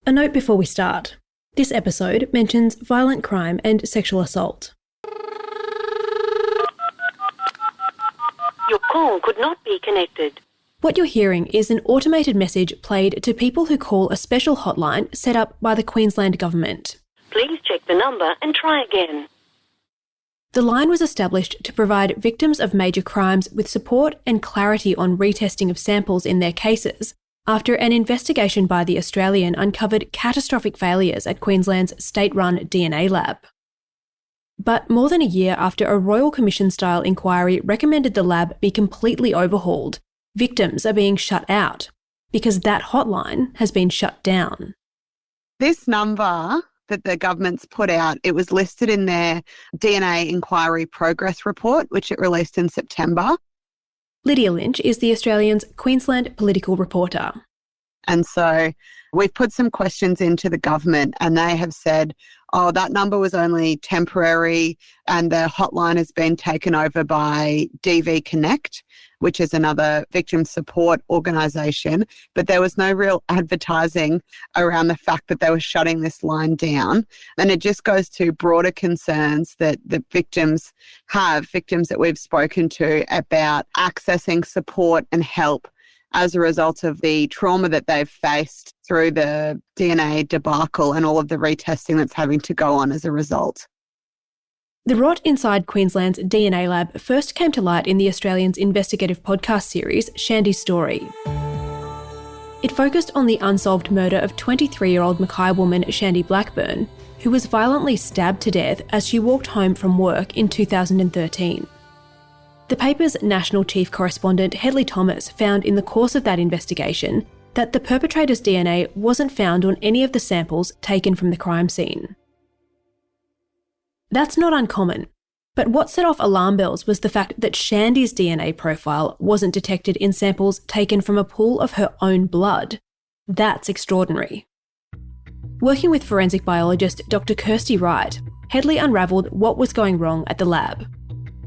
A note before we start. This episode mentions violent crime and sexual assault. Your call could not be connected. What you're hearing is an automated message played to people who call a special hotline set up by the Queensland Government. Please check the number and try again. The line was established to provide victims of major crimes with support and clarity on retesting of samples in their cases, after an investigation by The Australian uncovered catastrophic failures at Queensland's state-run DNA lab. But more than a year after a Royal Commission-style inquiry recommended the lab be completely overhauled, victims are being shut out because that hotline has been shut down. This number that the government's put out, it was listed in their DNA inquiry progress report, which it released in September. Lydia Lynch is The Australian's Queensland political reporter. And so we've put some questions into the government and they have said, oh, that number was only temporary and the hotline has been taken over by DV Connect, which is another victim support organisation. But there was no real advertising around the fact that they were shutting this line down. And it just goes to broader concerns that the victims have, victims that we've spoken to, about accessing support and help as a result of the trauma that they've faced through the DNA debacle and all of the retesting that's having to go on as a result. The rot inside Queensland's DNA lab first came to light in The Australian's investigative podcast series, Shandy's Story. It focused on the unsolved murder of 23-year-old Mackay woman Shandy Blackburn, who was violently stabbed to death as she walked home from work in 2013. The paper's national chief correspondent, Hedley Thomas, found in the course of that investigation that the perpetrator's DNA wasn't found on any of the samples taken from the crime scene. That's not uncommon, but what set off alarm bells was the fact that Shandy's DNA profile wasn't detected in samples taken from a pool of her own blood. That's extraordinary. Working with forensic biologist Dr. Kirsty Wright, Hedley unravelled what was going wrong at the lab.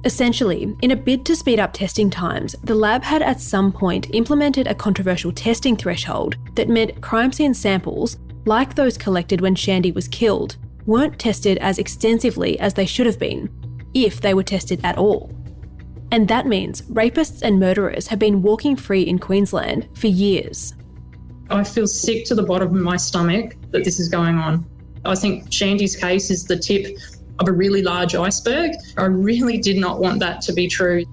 Essentially, in a bid to speed up testing times, the lab had at some point implemented a controversial testing threshold that meant crime scene samples, like those collected when Shandy was killed, weren't tested as extensively as they should have been, if they were tested at all. And that means rapists and murderers have been walking free in Queensland for years. I feel sick to the bottom of my stomach that this is going on. I think Shandy's case is the tip of a really large iceberg. I really did not want that to be true.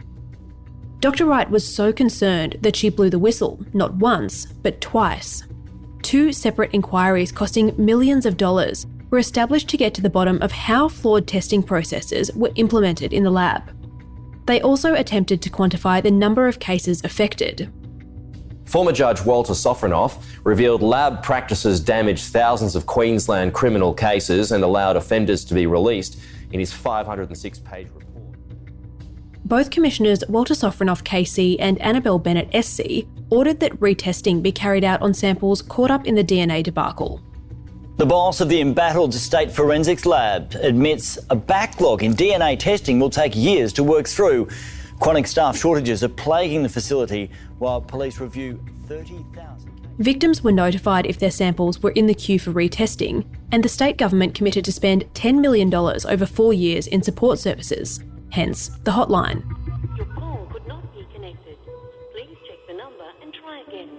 Dr. Wright was so concerned that she blew the whistle, not once, but twice. 2 separate inquiries costing millions of dollars were established to get to the bottom of how flawed testing processes were implemented in the lab. They also attempted to quantify the number of cases affected. Former Judge Walter Sofronoff revealed lab practices damaged thousands of Queensland criminal cases and allowed offenders to be released in his 506-page report. Both Commissioners Walter Sofronoff KC and Annabelle Bennett SC ordered that retesting be carried out on samples caught up in the DNA debacle. The boss of the embattled State Forensics Lab admits a backlog in DNA testing will take years to work through. Chronic staff shortages are plaguing the facility while police review 30,000 cases. Victims were notified if their samples were in the queue for retesting, and the state government committed to spend $10 million over 4 years in support services, hence the hotline. Your call could not be connected. Please check the number and try again.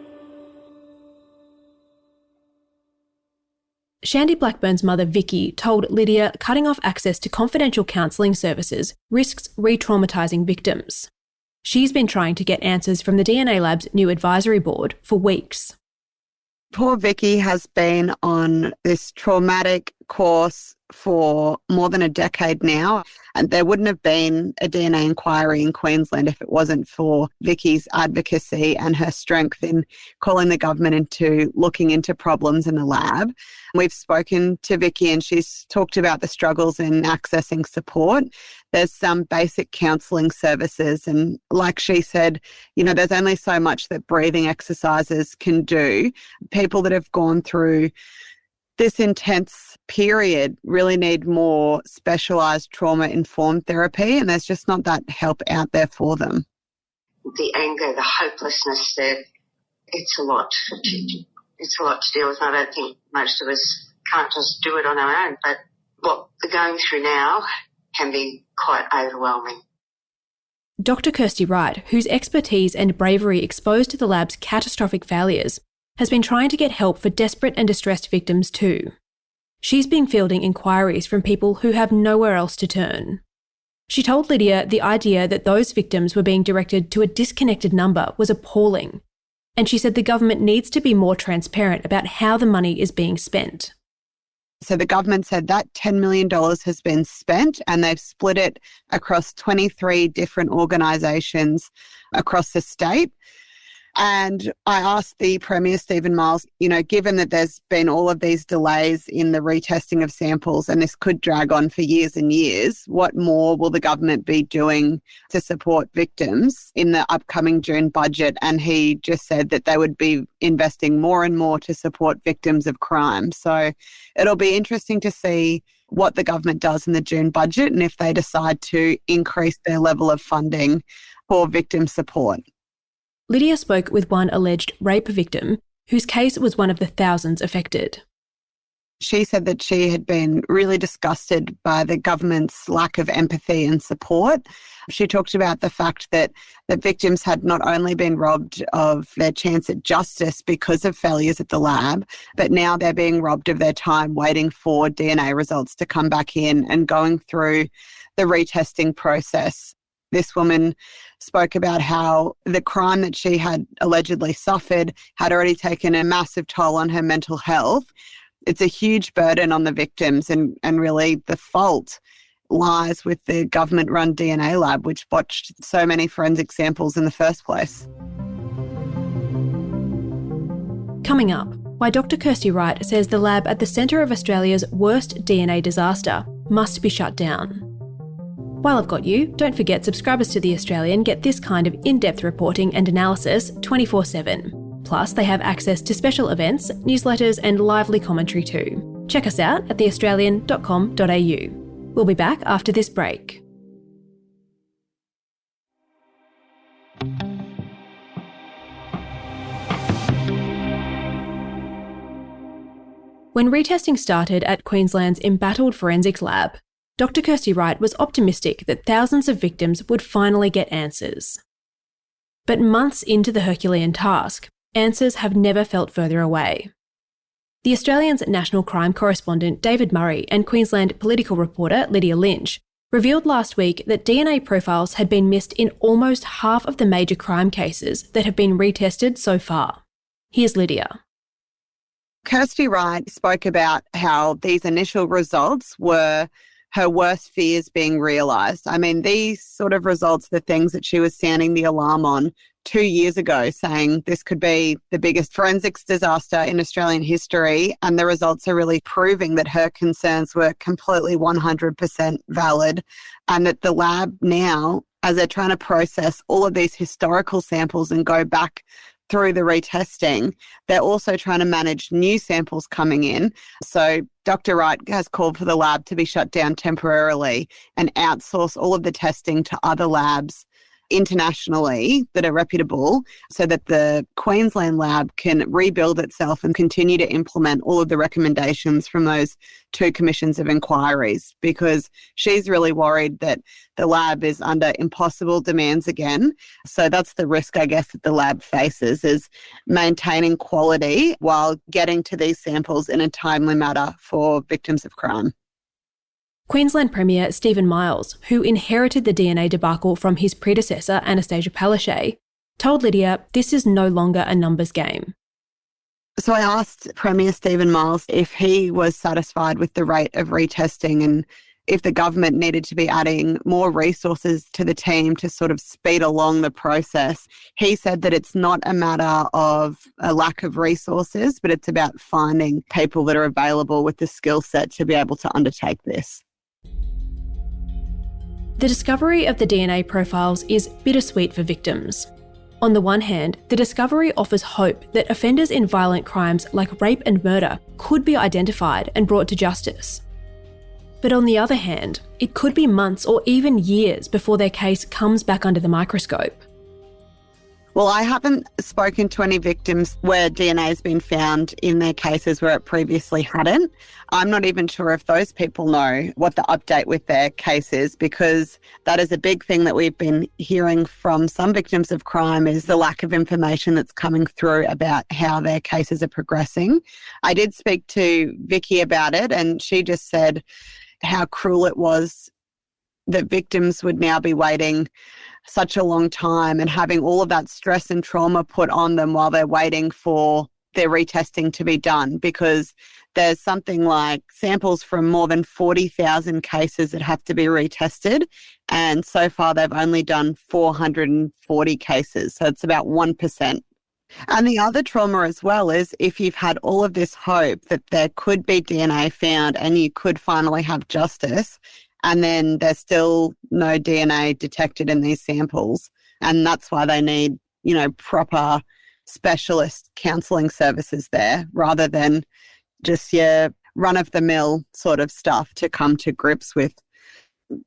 Shandy Blackburn's mother, Vicky, told Lydia cutting off access to confidential counselling services risks re-traumatising victims. She's been trying to get answers from the DNA Lab's new advisory board for weeks. Poor Vicky has been on this traumatic course for more than a decade now, and there wouldn't have been a DNA inquiry in Queensland if it wasn't for Vicky's advocacy and her strength in calling the government into looking into problems in the lab. We've spoken to Vicky and she's talked about the struggles in accessing support. There's some basic counselling services, and like she said, you know, there's only so much that breathing exercises can do. People that have gone through this intense period really need more specialised trauma-informed therapy, and there's just not that help out there for them. The anger, the hopelessness, it's a lot. it's a lot to deal with. I don't think most of us can't just do it on our own, but what they're going through now can be quite overwhelming. Dr. Kirsty Wright, whose expertise and bravery exposed the lab's catastrophic failures, has been trying to get help for desperate and distressed victims too. She's been fielding inquiries from people who have nowhere else to turn. She told Lydia the idea that those victims were being directed to a disconnected number was appalling, and she said the government needs to be more transparent about how the money is being spent. So the government said that $10 million has been spent and they've split it across 23 different organisations across the state. And I asked the Premier, Stephen Miles, given that there's been all of these delays in the retesting of samples and this could drag on for years and years, what more will the government be doing to support victims in the upcoming June budget? And he just said that they would be investing more and more to support victims of crime. So it'll be interesting to see what the government does in the June budget and if they decide to increase their level of funding for victim support. Lydia spoke with one alleged rape victim whose case was one of the thousands affected. She said that she had been really disgusted by the government's lack of empathy and support. She talked about the fact that the victims had not only been robbed of their chance at justice because of failures at the lab, but now they're being robbed of their time waiting for DNA results to come back in and going through the retesting process. This woman spoke about how the crime that she had allegedly suffered had already taken a massive toll on her mental health. It's a huge burden on the victims, and really the fault lies with the government-run DNA lab, which botched so many forensic samples in the first place. Coming up, why Dr. Kirsty Wright says the lab at the centre of Australia's worst DNA disaster must be shut down. While I've got you, don't forget subscribers to The Australian get this kind of in-depth reporting and analysis 24/7. Plus, they have access to special events, newsletters and lively commentary too. Check us out at theaustralian.com.au. We'll be back after this break. When retesting started at Queensland's embattled forensics lab, Dr. Kirsty Wright was optimistic that thousands of victims would finally get answers. But months into the Herculean task, answers have never felt further away. The Australian's national crime correspondent David Murray and Queensland political reporter Lydia Lynch revealed last week that DNA profiles had been missed in almost half of the major crime cases that have been retested so far. Here's Lydia. Kirsty Wright spoke about how these initial results were her worst fears being realised. I mean, these sort of results are the things that she was sounding the alarm on 2 years ago, saying this could be the biggest forensics disaster in Australian history, and the results are really proving that her concerns were completely 100% valid, and that the lab now, as they're trying to process all of these historical samples and go back through the retesting, they're also trying to manage new samples coming in. So Dr. Wright has called for the lab to be shut down temporarily and outsource all of the testing to other labs internationally that are reputable, so that the Queensland lab can rebuild itself and continue to implement all of the recommendations from those 2 commissions of inquiries, because she's really worried that the lab is under impossible demands again. So that's the risk, I guess, that the lab faces, is maintaining quality while getting to these samples in a timely manner for victims of crime. Queensland Premier Stephen Miles, who inherited the DNA debacle from his predecessor Anastasia Palaszczuk, told Lydia this is no longer a numbers game. So I asked Premier Stephen Miles if he was satisfied with the rate of retesting and if the government needed to be adding more resources to the team to sort of speed along the process. He said that it's not a matter of a lack of resources, but it's about finding people that are available with the skill set to be able to undertake this. The discovery of the DNA profiles is bittersweet for victims. On the one hand, the discovery offers hope that offenders in violent crimes like rape and murder could be identified and brought to justice. But on the other hand, it could be months or even years before their case comes back under the microscope. Well, I haven't spoken to any victims where DNA has been found in their cases where it previously hadn't. I'm not even sure if those people know what the update with their case is, because that is a big thing that we've been hearing from some victims of crime, is the lack of information that's coming through about how their cases are progressing. I did speak to Vicky about it, and she just said how cruel it was that victims would now be waiting such a long time and having all of that stress and trauma put on them while they're waiting for their retesting to be done, because there's something like samples from more than 40,000 cases that have to be retested, and so far they've only done 440 cases, so it's about 1%. And the other trauma as well is if you've had all of this hope that there could be DNA found and you could finally have justice, and then there's still no DNA detected in these samples. And that's why they need, proper specialist counselling services there, rather than just your run-of-the-mill sort of stuff to come to grips with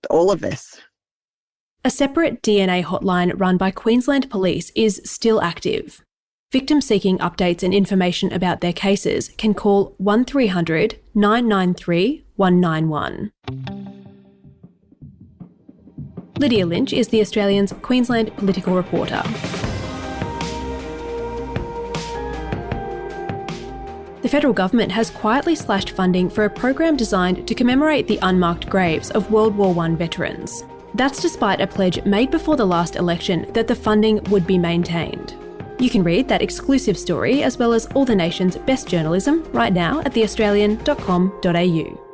all of this. A separate DNA hotline run by Queensland Police is still active. Victims seeking updates and information about their cases can call 1300 993 191. Lydia Lynch is the Australian's Queensland political reporter. The federal government has quietly slashed funding for a program designed to commemorate the unmarked graves of World War I veterans. That's despite a pledge made before the last election that the funding would be maintained. You can read that exclusive story as well as all the nation's best journalism right now at theaustralian.com.au.